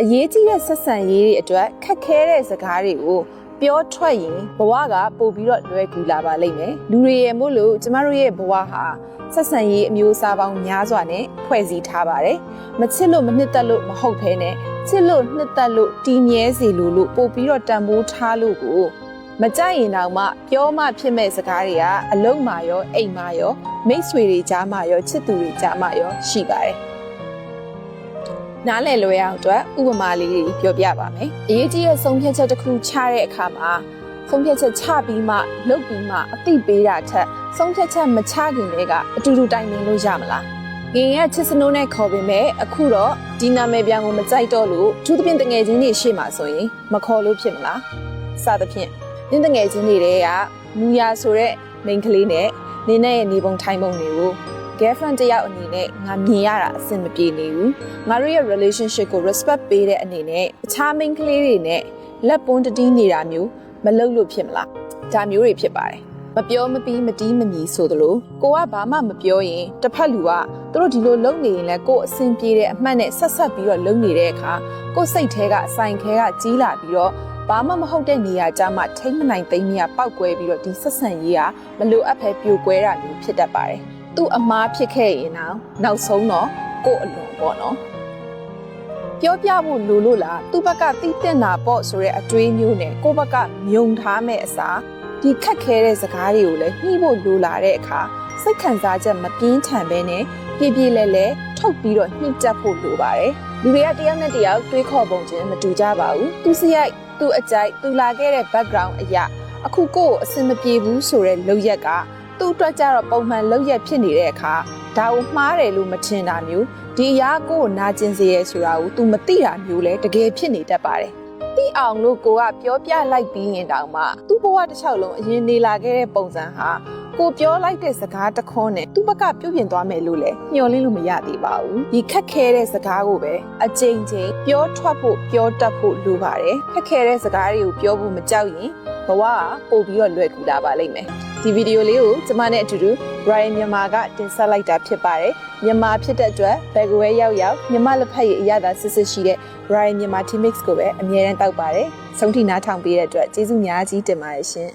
အရေးကြီးတဲ့ဆက်ဆံရေးတွေအတွက်ခက်ခဲတဲ့စကားတွေကိုပြောထွက်ရင်ဘဝကပို့ပြီးတော့လွယ်ကူလာပါလိမ့်မယ်လူတွေရဲ့မို့လို့ကျမတို့ရဲ့ဘဝဟာဆက်ဆံရေးအမျိုးအစားပေါင်းများစွာနဲ့ဖွဲ့စည်းထားပါတယ်မချစ်လို့မနှစ်သက်လို့မဟုတ်ဘဲနဲ့ချစ်လို့နှစ်သက်လို့တည်မြဲစေလို့ပို့ပြီးတော့တန်ဖိုးထားလို့ကိုမကြိုက်ရင်တောင်မှပြောမှဖြစ်မဲ့စကားတွေကအလုံးမာရောအိမ်မာရောမိတ်ဆွေတွေကြားမှာရောချစ်သူတွေကြားမှာရောရှိပါတယ်နားလည်လွယ်အောင်အတွက်ဥပမာလေးတွေပြောပြပါမယ်အရေးကြီးတဲ့ဆုံးဖြတ်ချက်တစ်ခုချတဲ့အခါမှာဆုံးဖြတ်ချက်ချပြီးမှလုပ်ပြီးမှအသိပေးတာထက်ဆုံးဖြတ်ချက်မချခင်တည်းကအတူတူတိုင်ပင်လို့ရမလားငင်ရဲ့ချစ်စနိုးနဲ့ခေါ်ပေမဲ့အခုတော့ဒီနာမည်ပြောင်းကိုမကြိုက်တော့လို့သူသဖြင့်တငယ်ချင်းတွေရှေ့မှာဆိုရင်မခေါ်လို့ဖြစ်မလားစသဖြင့်နင်းတငယ်ချင်းတွေကမူယာဆိုတဲ့မိန်းကလေးနဲ့နင်းရဲ့နေပုံထိုင်ပုံတွေကို girlfriend တယောက်အနေနဲ့ငါမြင်ရတာအဆင်မပြေနေဘူးငါတို့ရဲ့ relationship ကို respect ပေးတဲ့အနေနဲ့အခြား main ကလေးတွေနဲ့လက်ပွန်းတတီးနေတာမျိုးမလုပ်လို့ဖြစ်မလားဒါမျိုးတွေဖြစ်ပါတယ်မပြောမပြီးမတီးမမီဆိုသလိုကိုကဘာမှမပြောရင်တစ်ဖက်လူကသူတို့ဒီလိုလုပ်နေရင်လည်းကိုအဆင်ပြေတဲ့အမှတ်နဲ့ဆက်ဆက်ပြီးတော့လုပ်နေတဲ့အခါကိုစိတ်ထဲကအဆိုင်ခဲကကြီးလာပြီးတော့ဘာမှမဟုတ်တဲ့နေရာကြမှာထိမ့်မနိုင်သိမ့်မရပောက်ကွဲပြီးတော့ဒီဆက်ဆံရေးကမလိုအပ်ပဲပြိုကွဲတာမျိုးဖြစ်တတ်ပါတယ်သူ့အမားဖြစ်ခဲ့ရင်နောက်ဆုံးတော့ကို့အလွန်ပေါ့နော်ပြောပြဖို့လိုလို့လားသူ့ဘက်ကသိတဲ့နာပေါ့ဆိုတဲ့အတွေးမျိုးနဲ့ကိုယ့်ဘက်ကမြုံထားမဲ့အစားဒီခက်ခဲတဲ့စကားတွေကိုလည်းနှီးဖို့လိုလာတဲ့အခါစိတ်ခံစားချက်မပြင်းထန်ပဲနဲ့ပြေပြေလဲလဲထုတ်ပြီးတော့နှိမ့်တက်ဖို့လိုပါတယ်လူတွေကတယောက်နဲ့တယောက်တွေးခေါ်ပုံချင်းမတူကြပါဘူးသူစရိုက်သူအကြိုက်သူလာခဲ့တဲ့ background အရာအခုကိုယ့်ကိုအဆင်မပြေဘူးဆိုတဲ့လုပ်ရက်ကသူ့အတွက်ကြတော့ပုံမှန်လုပ်ရက်ဖြစ်နေတဲ့အခါဒါကိုမှားတယ်လို့မထင်တာမျိုးဒီအရာကိုနာကျင်စေရဲဆိုတာကို तू မသိတာမျိုးလဲတကယ်ဖြစ်နေတတ်ပါတယ်သိအောင်လို့ကိုကပြောပြလိုက်ပြီးရင်တောင်မှသူ့ဘဝတစ်လျှောက်လုံးအရင်နေလာခဲ့တဲ့ပုံစံဟာကိုပြောလိုက်တဲ့စကားတစ်ခွန်းနဲ့သူ့ဘက်ကပြုပြင်သွားမယ်လို့လဲမျှော်လင့်လို့မရသေးပါဘူးဒီခက်ခဲတဲ့စကားကိုပဲအကြိမ်ကြိမ်ပြောထွက်ဖို့ပြောတတ်ဖို့လိုပါတယ်ခက်ခဲတဲ့စကားတွေကိုပြောဖို့မကြောက်ရင်ဘဝကပို့ပြီးတော့လွယ်ကူလာပါလိမ့်မယ်ဒီဗီဒီယိုလေးကိုကျမနဲ့အတူတူ Ryan မြန်မာကတင်ဆက်လိုက်တာဖြစ်ပါတယ်မြန်မာဖြစ်တဲ့အတွက်ဘယ်ကွယ်ရောက်မြန်မာလက်ဖက်ရည်အရသာစစ်စစ်ရှိတဲ့ Ryan မြန်မာ Team Mix ကိုပဲအမြဲတမ်းတောက်ပါတယ်ဆုံးထိနားထောင်ပေးတဲ့အတွက်ကျေးဇူးများကြီးတင်ပါတယ်ရှင်